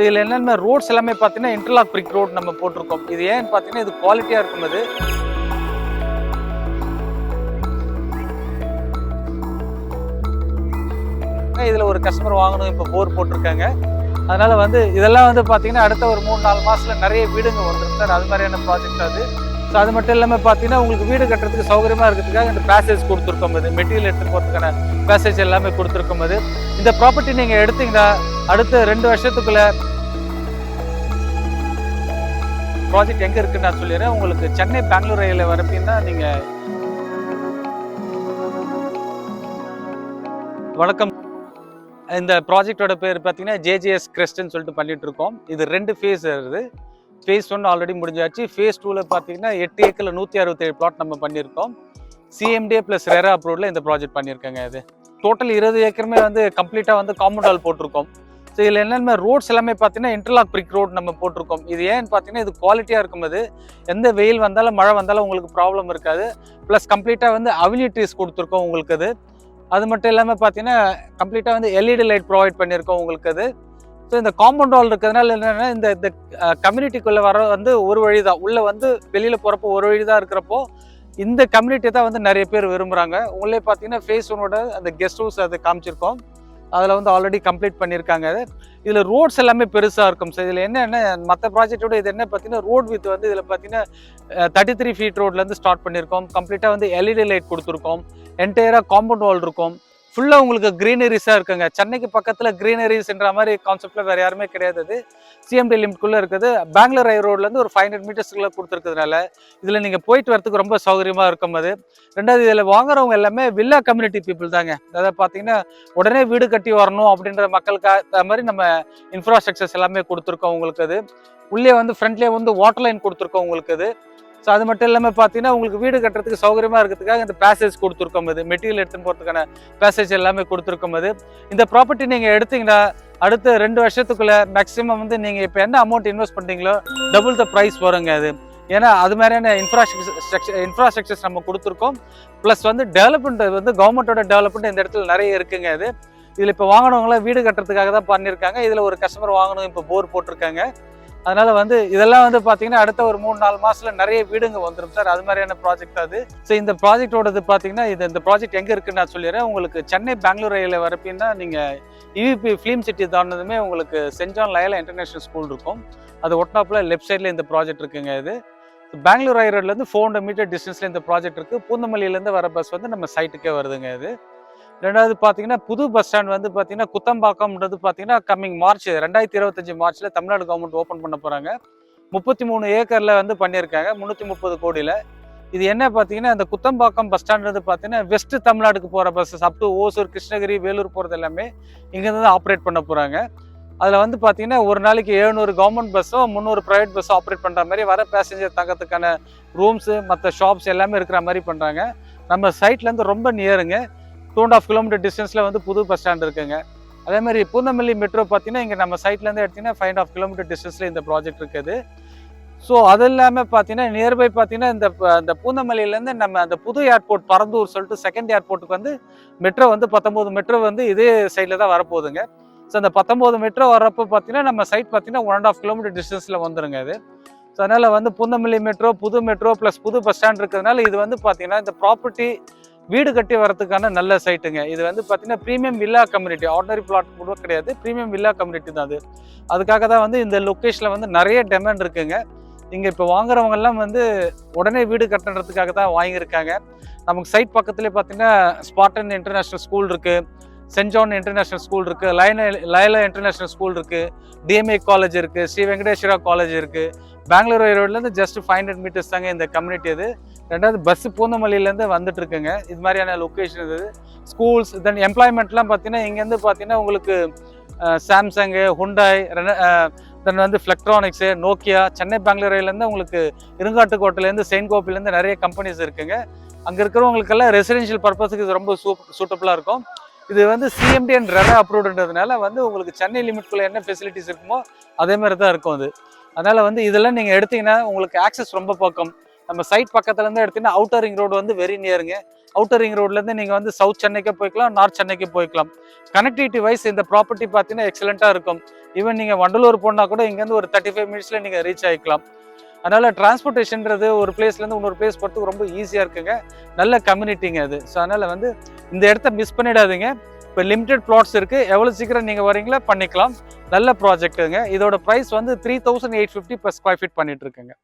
இதில் என்னென்ன ரோட்ஸ் எல்லாமே பார்த்தீங்கன்னா இன்டர்லாக் பிரிக் ரோட் நம்ம போட்டிருக்கோம். இது ஏன்னு பார்த்தீங்கன்னா இது குவாலிட்டியாக இருக்கும். அது இதில் ஒரு கஸ்டமர் வாங்கணும், இப்போ போர் போட்டிருக்காங்க. அதனால வந்து இதெல்லாம் வந்து பார்த்தீங்கன்னா அடுத்த ஒரு 3-4 மாதத்தில் நிறைய வீடுங்க வந்துடும் சார். அது மாதிரியான ப்ராஜெக்ட் அது. ஸோ அது மட்டும் இல்லாமல் பார்த்தீங்கன்னா உங்களுக்கு வீடு கட்டுறதுக்கு சௌகரியமாக இருக்கிறதுக்காக இந்த பேசேஜ் கொடுத்துருக்கோம். இது மெட்டீரியல் எடுத்துகிட்டு போகிறதுக்கான பேசேஜ் எல்லாமே கொடுத்துருக்கோம். அது இந்த ப்ராப்பர்ட்டி நீங்கள் எடுத்தீங்கன்னா அடுத்த 2 வருஷத்துக்குள்ள ப்ராஜெக்ட் எங்கே இருக்குன்னு நான் சொல்லிடுறேன். உங்களுக்கு சென்னை பெங்களூர் ரயிலில் வரப்பீங்கன்னா நீங்கள் வணக்கம். இந்த ப்ராஜெக்டோட பேர் பார்த்தீங்கன்னா JJS கிரெஸ்ட்னு சொல்லிட்டு பண்ணிட்டு இருக்கோம். இது 2 ஃபேஸ் இருக்குது. ஃபேஸ் 1 ஆல்ரெடி முடிஞ்சாச்சு. ஃபேஸ் 2ல பார்த்தீங்கன்னா 8 ஏக்கரில் 167 பிளாட் நம்ம பண்ணியிருக்கோம். CMDA ப்ளஸ் ரெரா அப்ரூவ்ல இந்த ப்ராஜெக்ட் பண்ணியிருக்காங்க. இது டோட்டல் 20 ஏக்கருமே வந்து கம்ப்ளீட்டாக வந்து காம்பவுண்ட் வால் போட்டிருக்கோம். ஸோ இதில் என்னென்ன ரோட்ஸ் எல்லாமே பார்த்தீங்கன்னா இன்டர்லாக் பிரிக் ரோட் நம்ம போட்டிருக்கோம். இது ஏன்னு பார்த்தீங்கன்னா இது குவாலிட்டியாக இருக்கும். அது எந்த வெயில் வந்தாலும் மழை வந்தாலும் உங்களுக்கு ப்ராப்ளம் இருக்காது. ப்ளஸ் கம்ப்ளீட்டாக வந்து அவென்யூ ட்ரீஸ் கொடுத்துருக்கோம் உங்களுக்கு. அது மட்டும் இல்லாமல் பார்த்தீங்கன்னா கம்ப்ளீட்டாக வந்து LED லைட் ப்ரொவைட் பண்ணியிருக்கோம் உங்களுக்கு. அது ஸோ இந்த காம்பவுண்ட் வால் இருக்கிறதுனால என்னென்னா இந்த கம்யூனிட்டிக்குள்ளே வர வந்து ஒரு வழி தான், உள்ளே வந்து வெளியில் போகிறப்போ ஒரு வழி தான் இருக்கிறப்போ இந்த கம்யூனிட்டி தான் வந்து நிறைய பேர் விரும்புகிறாங்க. உங்களே பார்த்தீங்கன்னா ஃபேஸ் 1ஓட அந்த கெஸ்ட் ஹவுஸ் அது காமிச்சிருக்கோம். அதில் வந்து ஆல்ரெடி கம்ப்ளீட் பண்ணியிருக்காங்க. இதில் ரோட்ஸ் எல்லாமே பெருசாக இருக்கும். ஸோ இதில் என்ன மற்ற ப்ராஜெக்டோட இது என்ன பார்த்தீங்கன்னா ரோட் வித் வந்து இதில் பார்த்தீங்கன்னா 33 ஃபீட் ரோட்லேருந்து ஸ்டார்ட் பண்ணியிருக்கோம். கம்ப்ளீட்டாக வந்து LED லைட் கொடுத்துருக்கோம். என்டையராக காம்பவுண்ட் வால் இருக்கும். ஃபுல்லாக உங்களுக்கு க்ரீனரிஸாக இருக்குங்க. சென்னைக்கு பக்கத்தில் க்ரீனரிஸ்ன்ற மாதிரி கான்செப்டில் வேறு யாருமே கிடையாது. அது CMD லிமிட்குள்ளே இருக்குது. பெங்களூர் ஹை ரோட்லேருந்து ஒரு 500 மீட்டர்ஸ்க்குள்ளே கொடுத்துருக்கிறதுனால இதில் நீங்கள் போயிட்டு வரத்துக்கு ரொம்ப சௌகரியமாக இருக்கும். அது ரெண்டாவது இதில் வாங்குறவங்க எல்லாமே வில்லா கம்யூனிட்டி பீப்புள் தாங்க. அதாவது பார்த்தீங்கன்னா உடனே வீடு கட்டி வரணும் அப்படின்ற மக்களுக்கு மாதிரி நம்ம இன்ஃப்ராஸ்ட்ரக்சர்ஸ் எல்லாமே கொடுத்துருக்கோம் உங்களுக்கு. அது உள்ளே வந்து ஃப்ரண்ட்லேயே வந்து வாட்டர் லைன் கொடுத்துருக்கோம் உங்களுக்கு. அது ஸோ அது மட்டும் இல்லாமல் பார்த்தீங்கன்னா உங்களுக்கு வீடு கட்டுறதுக்கு சௌகரியமாக இருக்கிறதுக்காக இந்த பேசேஜ் கொடுத்துருக்கோம். இது மெட்டீரியல் எடுத்துன்னு போகிறதுக்கான பேசேஜ் எல்லாமே கொடுத்துருக்கோம். அது இந்த ப்ராப்பர்ட்டி நீங்கள் எடுத்தீங்கன்னா அடுத்த 2 வருஷத்துக்குள்ள மேக்ஸிமம் வந்து நீங்கள் இப்போ என்ன அமௌண்ட் இன்வெஸ்ட் பண்ணுறீங்களோ டபுள் த ப்ரைஸ் வருங்க. அது ஏன்னா அது மாதிரியான இன்ஃப்ராஸ்ட்ரக்சர்ஸ் நம்ம கொடுத்துருக்கோம். ப்ளஸ் வந்து டெவலப்மெண்ட் வந்து கவர்மெண்ட்டோட டெவலப்மெண்ட் இந்த இடத்துல நிறைய இருக்குங்க. அது இதில் இப்போ வாங்கினவங்களாம் வீடு கட்டுறதுக்காக தான் பண்ணியிருக்காங்க. இதில் ஒரு கஸ்டமர் வாங்கணும், இப்போ போர் போட்டிருக்காங்க. அதனால வந்து இதெல்லாம் வந்து பார்த்தீங்கன்னா அடுத்த ஒரு 3-4 மாதத்தில் நிறைய வீடுங்க வந்துடும் சார். அது மாதிரியான ப்ராஜெக்ட் அது. ஸோ இந்த ப்ராஜெக்டோடது பார்த்தீங்கன்னா இந்த ப்ராஜெக்ட் எங்கே இருக்குன்னு நான் சொல்லிடுறேன். உங்களுக்கு சென்னை பெங்களூர் ரயிலில் வரப்பீங்கன்னா நீங்கள் EVP ஃபிலிம் சிட்டி தாண்டதுமே உங்களுக்கு Saint John Loyola international school இருக்கும். அது ஒட்டாப்பில் லெஃப்ட் சைடில் இந்த ப்ராஜெக்ட் இருக்குங்க. இது பெங்களூர் ஹை ரோட்லேருந்து 400 மீட்டர் டிஸ்டன்ஸில் இந்த ப்ராஜெக்ட் இருக்குது. பூந்தமல்லியிலேருந்து வர பஸ் வந்து நம்ம சைட்டுக்கே வருதுங்க. இது ரெண்டாவது பார்த்தீங்கன்னா புது பஸ் ஸ்டாண்ட் வந்து பார்த்தீங்கன்னா குத்தம்பாக்கம்ன்றது பார்த்தீங்கன்னா கம்மிங் மார்ச் 2025 மார்ச்சில் தமிழ்நாடு கவர்மெண்ட் ஓப்பன் பண்ண போகிறாங்க. 33 ஏக்கரில் வந்து பண்ணியிருக்காங்க 330 கோடியில். இது என்ன பார்த்தீங்கன்னா இந்த குத்தம்பாக்கம் பஸ் ஸ்டாண்ட்றது பார்த்தீங்கன்னா வெஸ்ட் தமிழ்நாடுக்கு போகிற buses up to Hosur, Krishnagiri, Vellore போகிறது எல்லாமே இங்கேருந்து தான் ஆப்ரேட் பண்ண போகிறாங்க. அதில் வந்து பார்த்தீங்கன்னா ஒரு நாளைக்கு 700 கவர்மெண்ட் பஸ்ஸோ 300 ப்ரைவேட் பஸ்ஸோ ஆப்ரேட் பண்ணுற மாதிரி வர பேசஞ்சர் தங்கத்துக்கான ரூம்ஸு மற்ற ஷாப்ஸ் எல்லாமே இருக்கிற மாதிரி பண்ணுறாங்க. நம்ம சைட்லேருந்து ரொம்ப நியருங்க. 2.5 கிலோமீட்டர் டிஸ்டன்ஸில் வந்து புது பஸ் ஸ்டாண்ட் இருக்குங்க. அதே மாதிரி பூந்தமல்லி மெட்ரோ பார்த்தீங்கன்னா இங்கே நம்ம சைட்லேருந்து எடுத்திங்கன்னா 5.5 கிலோமீட்டர் டிஸ்டன்ஸில் இந்த ப்ராஜெக்ட் இருக்குது. ஸோ அது இல்லாமல் பார்த்தீங்கன்னா நியர்பை பார்த்தீங்கன்னா இந்த பூந்தமல்லியிலேருந்து நம்ம அந்த புது ஏர்போர்ட் பரந்தூர் சொல்லிட்டு செகண்ட் ஏர்போர்ட்டுக்கு வந்து மெட்ரோ வந்து 19 மெட்ரோ வந்து இதே சைடில் தான் வரப்போகுதுங்க. ஸோ அந்த 19 மெட்ரோ வர்றப்போ பார்த்தீங்கன்னா நம்ம சைட் பார்த்தீங்கன்னா 1.5 கிலோமீட்டர் டிஸ்டன்ஸில் வந்துருங்க. அது ஸோ அதனால் வந்து பூந்தமல்லி மெட்ரோ, புது மெட்ரோ ப்ளஸ் புது பஸ் ஸ்டாண்ட் இருக்கிறதுனால இது வந்து பார்த்தீங்கன்னா இந்த ப்ராப்பர்ட்டி வீடு கட்டி வரதுக்கான நல்ல சைட்டுங்க. இது வந்து பார்த்தீங்கன்னா premium villa community, ordinary flat கூட கிடையாது, ப்ரீமியம் வில்லா கம்யூனிட்டி தான் அது. அதுக்காக தான் வந்து இந்த லொக்கேஷனில் வந்து நிறைய டிமாண்ட் இருக்குங்க. இங்கே இப்போ வாங்குறவங்கெல்லாம் வந்து உடனே வீடு கட்டுறதுக்காக தான் வாங்கியிருக்காங்க. நமக்கு சைட் பக்கத்துலேயே பார்த்தீங்கன்னா ஸ்பார்டன் இன்டர்நேஷ்னல் ஸ்கூல் இருக்குது, சென்ட் ஜான் இன்டர்நேஷ்னல் ஸ்கூல் இருக்குது, லயலா இன்டர்நேஷ்னல் ஸ்கூல் இருக்குது, DMA காலேஜ் இருக்குது, ஸ்ரீ வெங்கடேஸ்வரா காலேஜ் இருக்குது. பெங்களூர் ஹை ரோட்லேருந்து ஜஸ்ட் 500 மீட்டர்ஸ் தாங்க இந்த கம்யூனிட்டி. அது ரெண்டாவது பஸ்ஸு பூந்தமல்லியிலேருந்து வந்துட்டு இருக்குங்க. இது மாதிரியான லொக்கேஷன் இது. ஸ்கூல்ஸ் தென் எம்ப்ளாய்மெண்ட்லாம் பார்த்தீங்கன்னா இங்கேருந்து பார்த்தீங்கன்னா உங்களுக்கு சாம்சங்கு, ஹுண்டாய், தென் வந்து ஃப்ளெக்ட்ரானிக்ஸு, நோக்கியா, சென்னை பெங்களூர் ரயிலேருந்து உங்களுக்கு இருங்காட்டுக்கோட்டையிலேருந்து செயின்ட் கோபிலேருந்து நிறைய கம்பெனிஸ் இருக்குங்க. அங்கே இருக்கிறவங்களுக்கெல்லாம் ரெசிடென்ஷியல் பர்பஸுக்கு இது ரொம்ப சூட்டபுளாக இருக்கும். இது வந்து CMD அண்ட் ரெரா அப்ரூவ்டுன்றதுனால வந்து உங்களுக்கு சென்னை லிமிட்குள்ளே என்ன ஃபெசிலிட்டிஸ் இருக்குமோ அதே மாதிரி தான் இருக்கும். அது அதனால் வந்து இதெல்லாம் நீங்கள் எடுத்தீங்கன்னா உங்களுக்கு ஆக்சஸ் ரொம்ப பக்கம். நம்ம சைட் பக்கத்துலேருந்து எடுத்தீங்கன்னா அவுட்டர் ரிங் ரோடு வந்து வெரி நியருங்க. அவுட்டர் ரிங் ரோட்லேருந்து நீங்கள் வந்து சவுத் சென்னைக்கு போய்க்கலாம், நார்த் சென்னைக்கு போய்க்கலாம். கனெக்டிவிட்டி வைஸ் இந்த ப்ராப்பர்ட்டி பார்த்தீங்கன்னா எக்ஸலண்ட்டாக இருக்கும். ஈவன் நீங்கள் வண்டலூர் போனால் கூட இங்கேருந்து ஒரு 35 மினிட்ஸில் நீங்கள் ரீச் ஆகிக்கலாம். அதனால் டிரான்ஸ்போர்ட்டேஷன்றது ஒரு பிளேஸ்லேருந்து இன்னொரு பிளேஸ் போகிறதுக்கு ரொம்ப ஈஸியாக இருக்குங்க. நல்ல கம்யூனிட்டிங்க அது. ஸோ அதனால் வந்து இந்த இடத்த மிஸ் பண்ணிடாதீங்க. இப்போ லிமிடெட் பிளாட்ஸ் இருக்குது. எவ்வளோ சீக்கிரம் நீங்கள் வரீங்களோ பண்ணிக்கலாம். நல்ல ப்ராஜெக்ட்டுங்க. இதோட ப்ரைஸ் வந்து 3850 per square feet பண்ணிட்டு இருக்குங்க.